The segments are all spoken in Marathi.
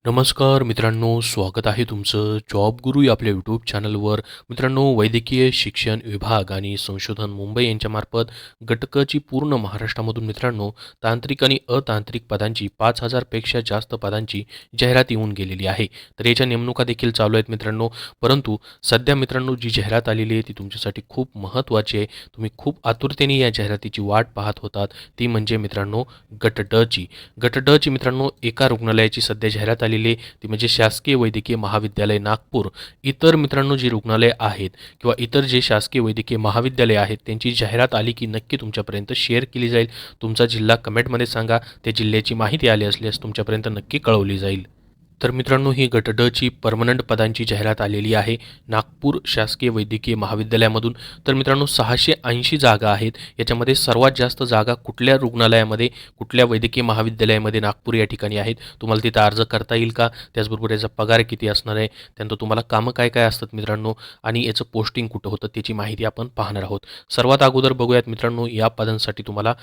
नमस्कार मित्रांनो, स्वागत आहे तुमचं जॉब गुरु या आपल्या यूट्यूब चॅनलवर. मित्रांनो, वैद्यकीय शिक्षण विभाग आणि संशोधन मुंबई यांच्यामार्फत घटकाची पूर्ण महाराष्ट्रामधून मित्रांनो तांत्रिक आणि अतांत्रिक पदांची 5,000 पेक्षा जास्त पदांची जाहिरात येऊन गेलेली आहे. तर याच्या नेमणुका देखील चालू आहेत मित्रांनो. परंतु सध्या मित्रांनो जी जाहिरात आलेली आहे ती तुमच्यासाठी खूप महत्त्वाची आहे. तुम्ही खूप आतुरतेने या जाहिरातीची वाट पाहत होतात. ती म्हणजे मित्रांनो गट ड ची. गट ड ची मित्रांनो एका रुग्णालयाची सध्या जाहिरात आलेली आहे. ती म्हणजे शासकीय वैद्यकीय महाविद्यालय नागपूर. इतर मित्रांनो जी रुग्णालय आहेत किंवा इतर जे शासकीय वैद्यकीय महाविद्यालय आहेत त्यांची जाहिरात आली की नक्की तुमच्यापर्यंत शेअर केली जाईल. तुमचा जिल्हा कमेंटमध्ये सांगा. त्या जिल्ह्याची माहिती आली असल्यास तुमच्यापर्यंत नक्की कळवली जाईल. तर मित्रांनो ही गट ड ची परमनंट पदांची जाहिरात आलेली आहे नागपूर शासकीय वैद्यकीय महाविद्यालयामधून. तर मित्रांनो 680 जागा आहेत. याच्यामध्ये सर्वात जास्त जागा कुठल्या रुग्णालयामध्ये, कुठल्या वैद्यकीय महाविद्यालयामध्ये नागपूर या ठिकाणी आहेत. तुम्हाला तिथं अर्ज करता येईल का, त्याचबरोबर याचा पगार किती असणार आहे, त्यानंतर तुम्हाला कामं काय काय असतात मित्रांनो, आणि याचं पोस्टिंग कुठं होतं त्याची माहिती आपण पाहणार आहोत. सर्वात अगोदर बघूयात मित्रांनो या पदांसाठी तुम्हाला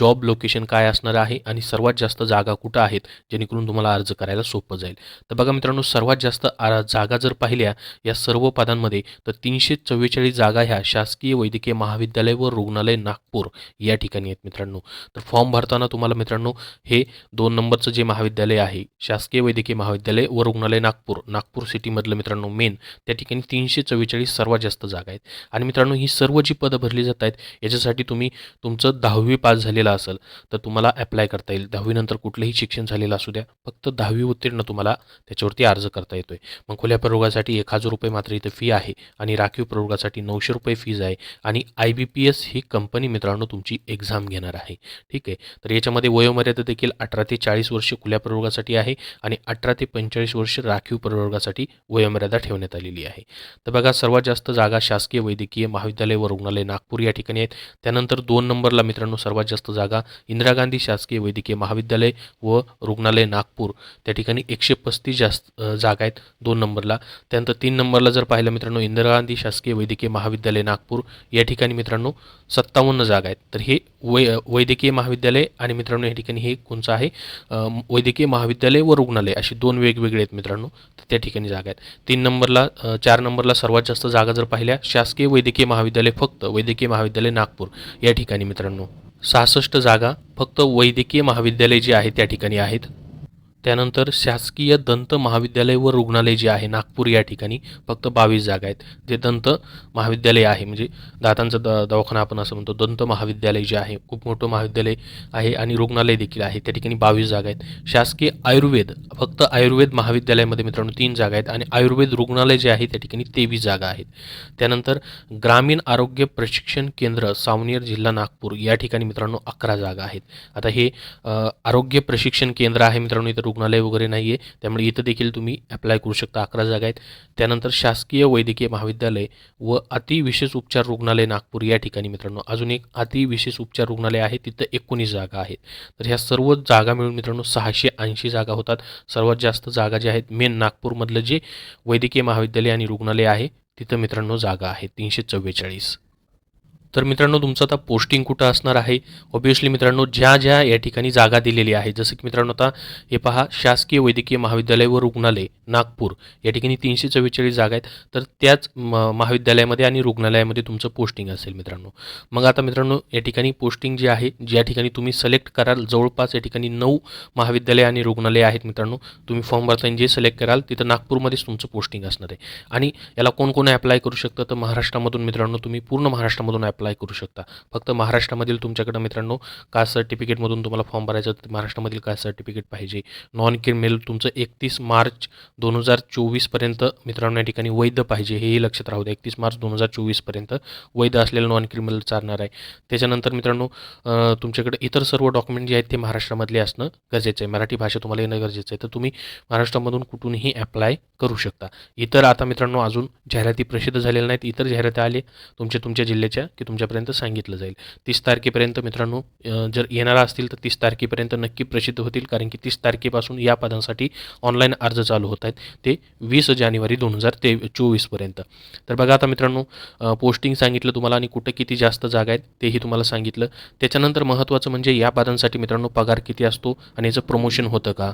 जॉब लोकेशन काय असणार आहे आणि सर्वात जास्त जागा कुठं आहेत जेणेकरून तुम्हाला अर्ज करायला सोपं जाईल. तर बघा मित्रांनो सर्वात जास्त जागा जर पाहिल्या या सर्व पदांमध्ये तर 344 जागा ह्या शासकीय वैद्यकीय महाविद्यालय व रुग्णालय नागपूर या ठिकाणी आहेत मित्रांनो. तर फॉर्म भरताना तुम्हाला मित्रांनो हे 2 नंबरचं जे महाविद्यालय आहे शासकीय वैद्यकीय महाविद्यालय व रुग्णालय नागपूर, नागपूर सिटीमधलं मित्रांनो मेन त्या ठिकाणी 344 सर्वात जास्त जागा आहेत. आणि मित्रांनो ही सर्व जी पदं भरली जात आहेत याच्यासाठी तुम्ही तुमचं 10वी पास झालेलं असेल तर तुम्हाला अप्लाय करता येईल. 10वी नंतर कुठलंही शिक्षण झालेलं असू द्या, फक्त 10वी उत्तीर्ण तुम्हाला त्याच्यावरती अर्ज करता येतोय. मग खुल्या प्रवर्गासाठी 1,000 रुपये मात्र इथं फी आहे आणि राखीव प्रवर्गासाठी 900 रुपये फीज आहे. आणि IBPS ही कंपनी मित्रांनो तुमची एक्झाम घेणार आहे. ठीक आहे. तर याच्यामध्ये वयोमर्यादा देखील 18 ते 40 वर्ष खुल्या प्रवर्गासाठी आहे आणि 18 ते 45 वर्ष राखीव प्रवर्गासाठी वयोमर्यादा ठेवण्यात आलेली आहे. तर बघा सर्वात जास्त जागा शासकीय वैद्यकीय महाविद्यालय व रुग्णालय नागपूर या ठिकाणी आहेत. त्यानंतर 2 नंबरला मित्रांनो सर्वात जास्त जागा इंदिरा गांधी शासकीय वैद्यकीय महाविद्यालय व रुग्णालय नागपूर त्या ठिकाणी 135 जास्त जागा आहेत 2 नंबरला. त्यानंतर 3 नंबरला जर पाहिलं मित्रांनो इंदिरा गांधी शासकीय वैद्यकीय महाविद्यालय नागपूर या ठिकाणी मित्रांनो 57 जागा आहेत. तर हे वैद्यकीय महाविद्यालय आणि मित्रांनो या ठिकाणी हे कोणचं आहे वैद्यकीय महाविद्यालय व रुग्णालय अशी 2 वेगवेगळे आहेत मित्रांनो. तर त्या ठिकाणी जागा आहेत. 3 नंबरला 4 नंबरला सर्वात जास्त जागा जर पाहिल्या शासकीय वैद्यकीय महाविद्यालय फक्त वैद्यकीय महाविद्यालय नागपूर या ठिकाणी मित्रांनो 66 जागा फक्त वैद्यकीय महाविद्यालय जे आहे त्या ठिकाणी आहेत. त्यानंतर शासकीय दंत महाविद्यालय व रुग्णालय जे आहे नागपूर या ठिकाणी फक्त 22 जागा आहेत. जे दंत महाविद्यालय आहे म्हणजे दातांचा दवाखाना आपण असं म्हणतो, दंत महाविद्यालय जे आहे खूप मोठं महाविद्यालय आहे आणि रुग्णालय देखील आहे त्या ठिकाणी 22 जागा आहेत. शासकीय आयुर्वेद फक्त आयुर्वेद महाविद्यालयामध्ये मित्रांनो 3 जागा आहेत आणि आयुर्वेद रुग्णालय जे आहे त्या ठिकाणी 23 जागा आहेत. त्यानंतर ग्रामीण आरोग्य प्रशिक्षण केंद्र सावनेर जिल्हा नागपूर या ठिकाणी मित्रांनो 11 जागा आहेत. आता हे आरोग्य प्रशिक्षण केंद्र आहे मित्रांनो, इथं रुग्णालय वगैरे नाही आहे त्यामुळे इथं देखील तुम्ही अप्लाय करू शकता. 11 जागा आहेत. त्यानंतर शासकीय वैद्यकीय महाविद्यालय व अतिविशेष उपचार रुग्णालय नागपूर या ठिकाणी मित्रांनो अजून एक अतिविशेष उपचार रुग्णालय आहे तिथं 19 जागा आहेत. तर ह्या सर्व जागा मिळून मित्रांनो 680 जागा होतात. सर्वात जास्त जागा ज्या आहेत मेन नागपूरमधलं जे वैद्यकीय महाविद्यालय आणि रुग्णालय आहे तिथं मित्रांनो जागा आहे 344. तर मित्रांनो तुमचं आता पोस्टिंग कुठं असणार आहे. ऑब्वियसली मित्रांनो ज्या ज्या या ठिकाणी जागा दिलेली आहे जसं की मित्रांनो आता हे पहा शासकीय वैद्यकीय महाविद्यालय व रुग्णालय नागपूर या ठिकाणी 344 जागा आहेत. तर त्याच महाविद्यालयामध्ये आणि रुग्णालयामध्ये तुमचं पोस्टिंग असेल मित्रांनो. मग आता मित्रांनो या ठिकाणी पोस्टिंग जी आहे ज्या ठिकाणी तुम्ही सिलेक्ट कराल जवळपास या ठिकाणी 9 महाविद्यालय आणि रुग्णालय आहेत मित्रांनो. तुम्ही फॉर्म भरताना जे सिलेक्ट कराल तिथं नागपूरमध्येच तुमचं पोस्टिंग असणार आहे. आणि याला कोण कोण अप्लाय करू शकतं तर महाराष्ट्रामधून मित्रांनो तुम्ही पूर्ण महाराष्ट्रामधून अप्लाय करू शकता. फक्त महाराष्ट्रामधील तुमच्याकडे मित्रांनो कास्ट सर्टिफिकेटमधून तुम्हाला फॉर्म भरायचं तर महाराष्ट्रामधील कास्ट सर्टिफिकेट पाहिजे. नॉन क्रिमिनल तुमचं 31 मार्च 2024 पर्यंत मित्रांनो या ठिकाणी वैध पाहिजे, हेही लक्षात राहू द्या. 31 मार्च 2024 पर्यंत वैध असलेलं नॉन क्रिमिनल चालणार आहे. त्याच्यानंतर मित्रांनो तुमच्याकडे इतर सर्व डॉक्युमेंट जे आहेत ते महाराष्ट्रामधले असणं गरजेचं आहे. मराठी भाषा तुम्हाला येणं गरजेचं आहे. तर तुम्ही महाराष्ट्रामधून कुठूनही अप्लाय करू शकता. इतर आता मित्रांनो अजून जाहिराती प्रसिद्ध झालेल्या नाहीत. इतर जाहिराती आले तुमच्या जिल्ह्याच्या की तुमच्यापर्यंत सांगितलं जाईल. 30 तारखेपर्यंत मित्रांनो जर येणार असतील तर 30 तारखेपर्यंत नक्की प्रसिद्ध होतील. कारण की 30 तारखेपासून या पदांसाठी ऑनलाईन अर्ज चालू होत आहेत ते 20 जानेवारी 2024 पर्यंत. तर बघा आता मित्रांनो पोस्टिंग सांगितलं तुम्हाला आणि कुठं किती जास्त जागा आहेत तेही तुम्हाला सांगितलं. त्याच्यानंतर महत्त्वाचं म्हणजे या पदांसाठी मित्रांनो पगार किती असतो आणि याचं प्रमोशन होतं का.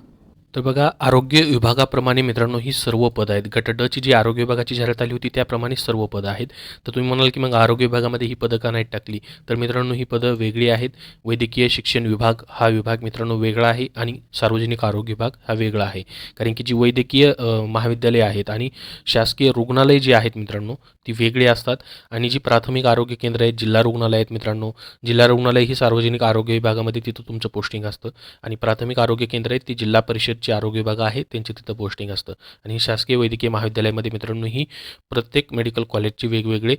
तर बघा, आरोग्य विभागाप्रमाणे मित्रांनो ही सर्व पदं आहेत. गट ड ची जी आरोग्य विभागाची जाहिरात आली होती त्याप्रमाणे सर्व पदं आहेत. तर तुम्ही म्हणाल की मग आरोग्य विभागामध्ये ही पदं का नाहीत टाकली? तर मित्रांनो ही पदं वेगळी आहेत. वैद्यकीय शिक्षण विभाग हा विभाग मित्रांनो वेगळा आहे आणि सार्वजनिक आरोग्य विभाग हा वेगळा आहे. कारण की जी वैद्यकीय महाविद्यालये आहेत आणि शासकीय रुग्णालय जी आहेत मित्रांनो ती वेगळी असतात आणि जी प्राथमिक आरोग्य केंद्र आहेत, जिल्हा रुग्णालय आहेत मित्रांनो, जिल्हा रुग्णालय ही सार्वजनिक आरोग्य विभागामध्ये तिथं तुमचं पोस्टिंग असतं आणि प्राथमिक आरोग्य केंद्र आहेत ती जिल्हा परिषदची आरोग्य विभाग आहे त्यांचे तिथं पोस्टिंग असतं आणि शासकीय वैद्यकीय महाविद्यालयामध्ये मित्रांनो ही प्रत्येक मेडिकल कॉलेजची वेगवेगळे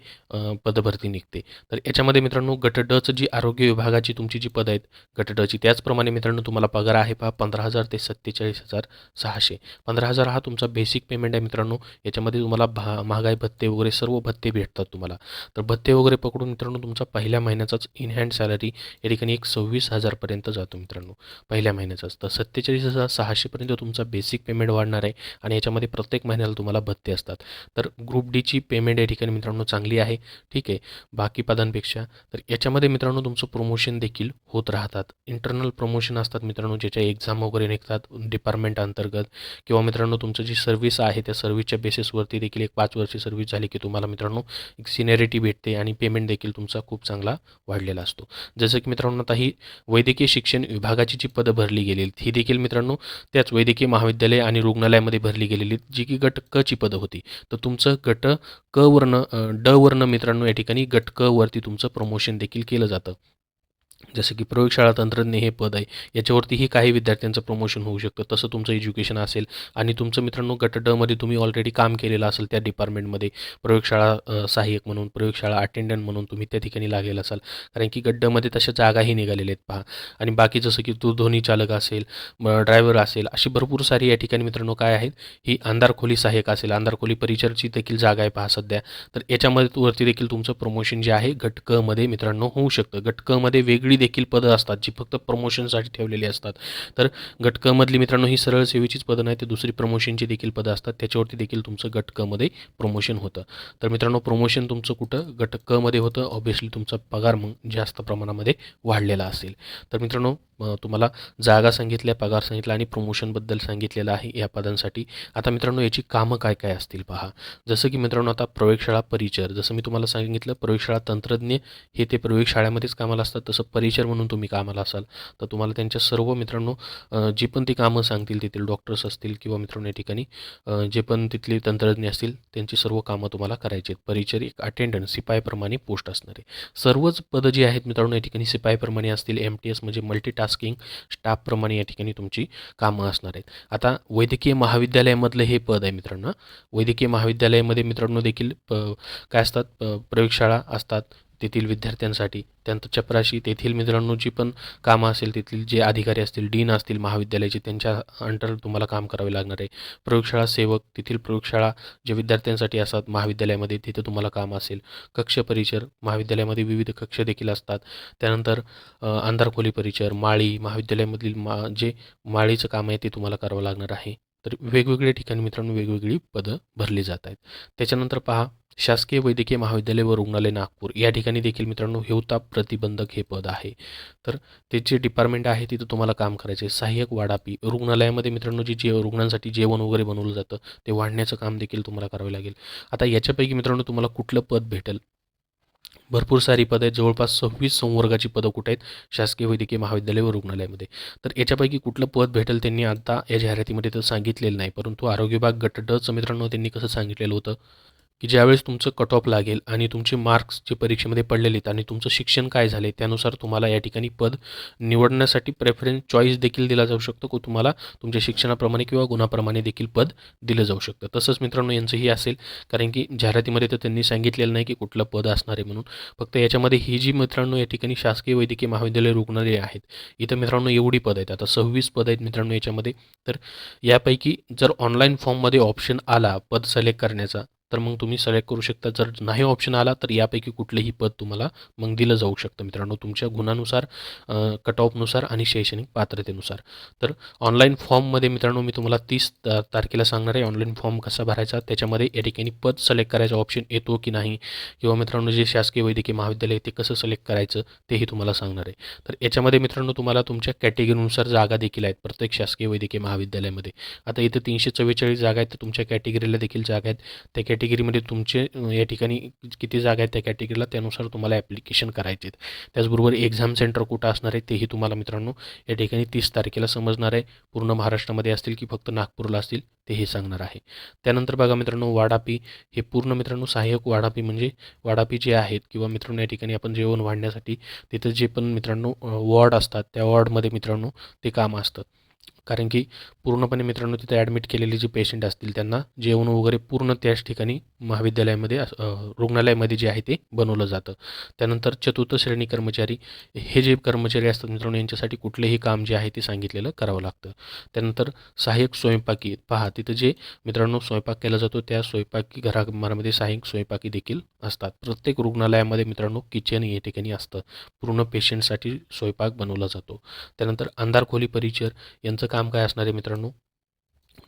पदभरती निघते. तर याच्यामध्ये मित्रांनो गट ड चं जी आरोग्य विभागाची तुमची जी पदं आहेत गट ड ची त्याचप्रमाणे मित्रांनो तुम्हाला पगार आहे पहा 15,000 ते 47,600. 15,000 हा तुमचा बेसिक पेमेंट आहे मित्रांनो. याच्यामध्ये तुम्हाला महागाई भत्ते वगैरे सर्व भत्ते भेटतात तुम्हाला. तर भत्ते वगैरे पकडून मित्रांनो तुमचा पहिल्या महिन्याचाच इन हँड सॅलरी या ठिकाणी एक 26,000 पर्यंत जातो मित्रांनो पहिल्या महिन्याचाच. तर 47,600 पर्यंत तुमचा बेसिक पेमेंट वाढणार आहे आणि याच्यामध्ये प्रत्येक महिन्याला तुम्हाला भत्ते असतात. तर ग्रुप डी ची पेमेंट या ठिकाणी मित्रांनो चांगली आहे. ठीक आहे, बाकी पदांपेक्षा. तर याच्यामध्ये मित्रांनो तुमचं प्रमोशन देखील होत राहतात. इंटरनल प्रमोशन असतात मित्रांनो, ज्याच्या एक्झाम वगैरे निघतात डिपार्टमेंट अंतर्गत किंवा मित्रांनो तुमचं जी सर्व्हिस आहे त्या सर्व्हिसच्या बेसिसवरती देखील एक 5 वर्षी सर्व्हिस झाली की तुम्हाला मित्रांनो एक सिनियरिटी भेटते आणि पेमेंट देखील तुमचा खूप चांगला वाढलेला असतो. जसं की मित्रांनो आता ही वैद्यकीय शिक्षण विभागाची जी पदं भरली गेलेली ही देखील मित्रांनो त्याच वैद्यकीय महाविद्यालय आणि रुग्णालयामध्ये भरली गेलेली जी की गट क ची पदं होती. तर तुमचं गट क वरनं ड वरनं मित्रांनो या ठिकाणी गट क वरती तुमचं प्रमोशन देखील केलं जातं. जसं की प्रयोगशाळा तंत्रज्ञ हे पद आहे याच्यावरतीही काही विद्यार्थ्यांचं प्रमोशन होऊ शकतं. तसं तुमचं एज्युकेशन असेल आणि तुमचं मित्रांनो गट ड मध्ये तुम्ही ऑलरेडी काम केलेलं असेल त्या डिपार्टमेंटमध्ये प्रयोगशाळा सहाय्यक म्हणून प्रयोगशाळा अटेंडंट म्हणून तुम्ही त्या ठिकाणी लागलेला असाल. कारण की गट ड मध्ये तशा जागाही निघालेल्या आहेत पहा. आणि बाकी जसं की दूरध्वनी चालक असेल, ड्रायव्हर असेल, अशी भरपूर सारी या ठिकाणी मित्रांनो काय आहेत ही अंधारखोली सहाय्यक असेल, अंधारखोली परिचरची देखील जागा आहे पहा सध्या. तर याच्यामध्ये वरती देखील तुमचं प्रमोशन जे आहे गट क मध्ये मित्रांनो होऊ शकतं. गट क मध्ये वेगळी देखील पदं असतात जी फक्त प्रमोशनसाठी ठेवलेली असतात. तर गट क मधली मित्रांनो ही सरळ सेवेचीच पदं नाही, तर दुसरी प्रमोशनची देखील पदं असतात. त्याच्यावरती देखील तुमचं गट क मध्ये प्रमोशन होतं. तर मित्रांनो प्रमोशन तुमचं कुठं गट क मध्ये होतं. ऑब्व्हियसली तुमचा पगार मग जास्त प्रमाणामध्ये वाढलेला असेल. तर मित्रांनो तुम्हाला जागा सांगितल्या, पगार सांगितला आणि प्रमोशनबद्दल सांगितलेलं आहे या पदांसाठी. आता मित्रांनो याची कामं काय काय असतील पहा. जसं की मित्रांनो आता प्रयोगशाळा परिचर, जसं मी तुम्हाला सांगितलं प्रयोगशाळा तंत्रज्ञ हे ते प्रयोगशाळेमध्येच कामाला असतात, तसं परिचर म्हणून तुम्ही कामाला असाल तर तुम्हाला त्यांच्या सर्व मित्रांनो जी पण ती कामं सांगतील तेथील डॉक्टर्स असतील किंवा मित्रांनो या ठिकाणी जे पण तिथले तंत्रज्ञ असतील त्यांची सर्व कामं तुम्हाला करायची आहेत. परिचर एक अटेंडंट शिपाईप्रमाणे पोस्ट असणार आहे. सर्वच पदं जी आहेत मित्रांनो या ठिकाणी शिपाईप्रमाणे असतील. MTS म्हणजे मल्टीटास्किंग स्टाफप्रमाणे या ठिकाणी तुमची कामं असणार आहेत. आता वैद्यकीय महाविद्यालयामधलं हे पद आहे मित्रांनो. वैद्यकीय महाविद्यालयामध्ये मित्रांनो देखील काय असतात प्रयोगशाळा असतात तेथील विद्यार्थ्यांसाठी. त्यानंतर चपराशी तेथील मित्रांनो जी पण कामं असेल तेथील जे अधिकारी असतील, डीन असतील महाविद्यालयाचे त्यांच्या अंडर तुम्हाला काम करावे लागणार आहे. प्रयोगशाळा सेवक तेथील प्रयोगशाळा जे विद्यार्थ्यांसाठी असतात महाविद्यालयामध्ये तिथे तुम्हाला काम असेल. कक्ष परिचर महाविद्यालयामध्ये विविध कक्ष देखील असतात. त्यानंतर अंधारखोली परिचर, माळी महाविद्यालयामधील जे माळीचं काम आहे ते तुम्हाला करावं लागणार आहे. तर वेगवेगळ्या ठिकाणी मित्रांनो वेगवेगळी पदं भरली जात आहेत. त्याच्यानंतर पहा शासकीय वैद्यकीय महाविद्यालय व रुग्णालय नागपूर या ठिकाणी देखील मित्रांनो हिवताप प्रतिबंधक हे पद आहे. तर ते जे डिपार्टमेंट आहे तिथं तुम्हाला काम करायचं आहे. सहाय्यक वाढापी रुग्णालयामध्ये मित्रांनो जे रुग्णांसाठी जेवण वगैरे बनवलं जातं ते वाढण्याचं काम देखील तुम्हाला करावे लागेल. आता याच्यापैकी मित्रांनो तुम्हाला कुठलं पद भेटेल? भरपूर सारी पदं आहेत. जवळपास 26 संवर्गाची पदं कुठे आहेत? शासकीय वैद्यकीय महाविद्यालय व रुग्णालयामध्ये. तर याच्यापैकी कुठलं पद भेटेल त्यांनी आता या जाहिरातीमध्ये तर सांगितलेलं नाही. परंतु आरोग्य विभाग गट ड चं मित्रांनो त्यांनी कसं सांगितलेलं होतं की ज्यावेळेस तुमचं कट ऑफ लागेल आणि तुमचे मार्क्स जे परीक्षेमध्ये पडलेले आहेत आणि तुमचं शिक्षण काय झाले त्यानुसार तुम्हाला या ठिकाणी पद निवडण्यासाठी प्रेफरन्स चॉईस देखील दिला जाऊ शकतो की तुम्हाला तुमच्या शिक्षणाप्रमाणे किंवा गुणाप्रमाणे देखील पद दिलं जाऊ शकतं. तसंच मित्रांनो यांचंही असेल कारण की जाहिरातीमध्ये तर त्यांनी सांगितलेलं नाही की कुठलं पद असणार आहे म्हणून. फक्त याच्यामध्ये ही जी मित्रांनो या ठिकाणी शासकीय वैद्यकीय महाविद्यालय रुग्णालय आहेत इथं मित्रांनो एवढी पद आहेत. आता 26 पद आहेत मित्रांनो याच्यामध्ये. तर यापैकी जर ऑनलाईन फॉर्ममध्ये ऑप्शन आला पद सिलेक्ट करण्याचा तर मग तुम्ही सिलेक्ट करू शकता. जर नाही ऑप्शन आला तर यापैकी कुठलेही पद तुम्हाला मग दिलं जाऊ शकतं मित्रांनो, तुमच्या गुणानुसार, कट ऑफनुसार आणि शैक्षणिक पात्रतेनुसार. तर ऑनलाईन फॉर्ममध्ये मित्रांनो मी तुम्हाला 30 तारखेला सांगणार आहे ऑनलाईन फॉर्म कसा भरायचा. त्याच्यामध्ये या ठिकाणी पद सिलेक्ट करायचा ऑप्शन येतो की नाही, किंवा मित्रांनो जे शासकीय वैद्यकीय महाविद्यालय आहे ते कसं सिलेक्ट करायचं तेही तुम्हाला सांगणार आहे. तर याच्यामध्ये मित्रांनो तुम्हाला तुमच्या कॅटेगरीनुसार जागा देखील आहेत प्रत्येक शासकीय वैद्यकीय महाविद्यालयामध्ये. आता इथं 344 जागा आहेत, तर तुमच्या कॅटेगरीला देखील जागा आहेत. त्या कॅटेगरीमध्ये तुमचे या ठिकाणी किती जागा आहेत त्या कॅटेगरीला, त्यानुसार तुम्हाला ॲप्लिकेशन करायचे आहेत. त्याचबरोबर एक्झाम सेंटर कुठं असणार आहे तेही तुम्हाला मित्रांनो या ठिकाणी 30 तारखेला समजणार आहे. पूर्ण महाराष्ट्रामध्ये असतील की फक्त नागपूरला असतील तेही सांगणार आहे. त्यानंतर बघा मित्रांनो, वाढापी हे पूर्ण मित्रांनो सहाय्यक वाढापी म्हणजे वाढापी जे आहेत, किंवा मित्रांनो या ठिकाणी आपण जेवण वाढण्यासाठी तिथं जे पण मित्रांनो वॉर्ड असतात त्या वॉर्डमध्ये मित्रांनो ते काम असतं. कारण की पूर्णपणे मित्रांनो तिथे ॲडमिट केलेले जे पेशंट असतील त्यांना जेवण वगैरे पूर्ण त्याच ठिकाणी महाविद्यालयामध्ये रुग्णालयामध्ये जे आहे ते बनवलं जातं. त्यानंतर चतुर्थ श्रेणी कर्मचारी, हे जे कर्मचारी असतात मित्रांनो यांच्यासाठी कुठलेही काम जे आहे ते सांगितलेलं करावं लागतं. त्यानंतर सहाय्यक स्वयंपाकी, पहा तिथं जे मित्रांनो स्वयंपाक केला जातो त्या स्वयंपाकी घरामध्ये सहाय्यक स्वयंपाकी देखील असतात. प्रत्येक रुग्णालयामध्ये मित्रांनो किचन या ठिकाणी असतं, पूर्ण पेशंटसाठी स्वयंपाक बनवला जातो. त्यानंतर अंधार खोली परिचर यांचं काम काय असणार आहे मित्रांनो,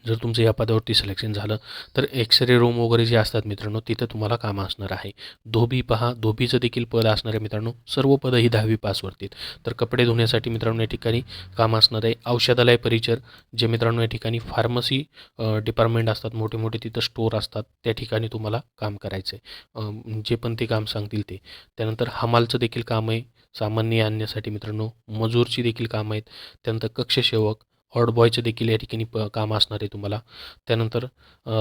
जर तुमचं या पदावरती सिलेक्शन झालं तर एक्सरे रूम वगैरे जे असतात मित्रांनो तिथं तुम्हाला काम असणार आहे. धोबी, पहा धोबीचं देखील पद असणार आहे मित्रांनो. सर्व पदं ही 10वी पासवरती. तर कपडे धुण्यासाठी मित्रांनो या ठिकाणी काम असणार आहे. औषधालय परिचर, जे मित्रांनो या ठिकाणी फार्मसी डिपार्टमेंट असतात, मोठे मोठे तिथं स्टोअर असतात, त्या ठिकाणी तुम्हाला काम करायचं आहे. जे पण ते काम सांगतील ते. त्यानंतर हमालचं देखील काम आहे, सामान्य आणण्यासाठी मित्रांनो. मजूरची देखील काम आहेत. त्यानंतर कक्षसेवक, हॉट बॉयचं देखील या ठिकाणी काम असणार आहे तुम्हाला. त्यानंतर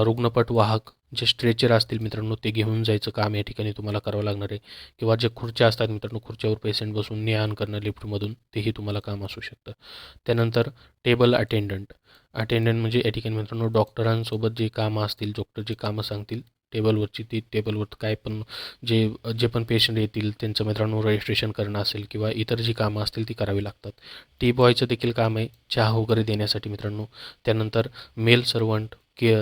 रुग्णपट वाहक, जे स्ट्रेचर असतील मित्रांनो ते घेऊन जायचं काम या ठिकाणी तुम्हाला करावं लागणार आहे. किंवा जे खुर्च्या असतात मित्रांनो, खुर्च्यावर पेशंट बसून ने-आण करणं लिफ्टमधून, तेही तुम्हाला काम असू शकतं. त्यानंतर टेबल अटेंडंट, म्हणजे या ठिकाणी मित्रांनो डॉक्टरांसोबत जे कामं असतील, डॉक्टर जे कामं सांगतील टेबलवरची, ती टेबलवर काय पण जे जे पण पेशंट येतील त्यांचं मित्रांनो रजिस्ट्रेशन करणं असेल किंवा इतर जी कामं असतील ती करावी लागतात. टी बॉयचं देखील काम आहे, चहा वगैरे देण्यासाठी मित्रांनो. त्यानंतर मेल सर्वंट,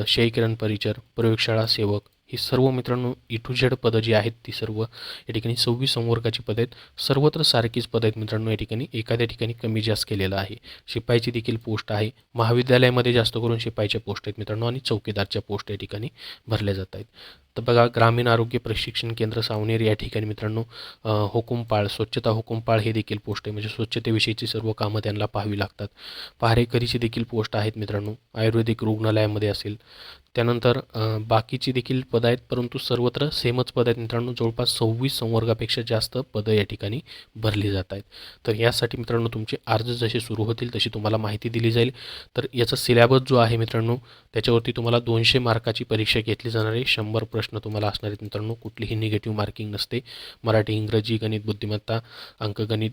शयकिरण परिचर, प्रयोगशाळा सेवक, ही सर्व मित्रांनो ई टू झेड पदं जी आहेत ती सर्व या ठिकाणी 26 संवर्गाची पदं आहेत. सर्वत्र सारखीच पदं आहेत मित्रांनो. या ठिकाणी एखाद्या ठिकाणी कमी जास्त केलेलं आहे. शिपाईची देखील पोस्ट आहे. महाविद्यालयामध्ये जास्त करून शिपाईच्या पोस्ट आहेत मित्रांनो, आणि चौकीदारच्या पोस्ट या ठिकाणी भरल्या जात आहेत. तर बघा, ग्रामीण आरोग्य प्रशिक्षण केंद्र सावनेर या ठिकाणी मित्रांनो हुकुमपाळ, स्वच्छता हुकुमपाळ हे देखील पोस्ट आहे, म्हणजे स्वच्छतेविषयीची सर्व कामं त्यांना पाहावी लागतात. पहारेकरीची देखील पोस्ट आहेत मित्रांनो, आयुर्वेदिक रुग्णालयामध्ये असेल. त्यानंतर बाकीची देखील पदं आहेत, परंतु सर्वत्र सेमच पदं आहेत मित्रांनो. जवळपास 26 संवर्गापेक्षा जास्त पदं या ठिकाणी भरली जात आहेत. तर यासाठी मित्रांनो तुमचे अर्ज जसे सुरू होतील तशी तुम्हाला माहिती दिली जाईल. तर याचा सिलॅबस जो आहे मित्रांनो, त्याच्यावरती तुम्हाला 200 मार्काची परीक्षा घेतली जाणार आहे. 100 प्रश्न तुम्हाला असणार आहेत मित्रांनो. कुठलीही निगेटिव्ह मार्किंग नसते. मराठी, इंग्रजी, गणित, बुद्धिमत्ता, अंकगणित,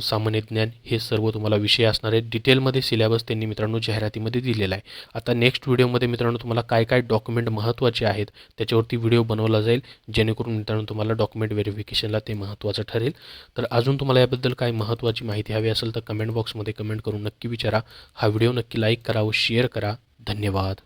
सामान्य ज्ञान, हे सर्व तुम्हाला विषय असणार आहेत. डिटेलमध्ये सिलॅबस त्यांनी मित्रांनो जाहिरातीमध्ये दिलेला आहे. आता नेक्स्ट व्हिडिओमध्ये मित्रांनो तुम्हाला काय काय डॉक्युमेंट महत्त्वाचे आहेत त्याच्यावरती व्हिडिओ बनवला जाईल, जेणेकरून मित्रांनो तुम्हाला डॉक्युमेंट व्हेरिफिकेशनला ते महत्त्वाचं ठरेल. तर अजून तुम्हाला याबद्दल काही महत्त्वाची माहिती हवी असेल तर कमेंट बॉक्समध्ये कमेंट करून नक्की विचारा. हा व्हिडिओ नक्की लाईक करा व शेअर करा. धन्यवाद.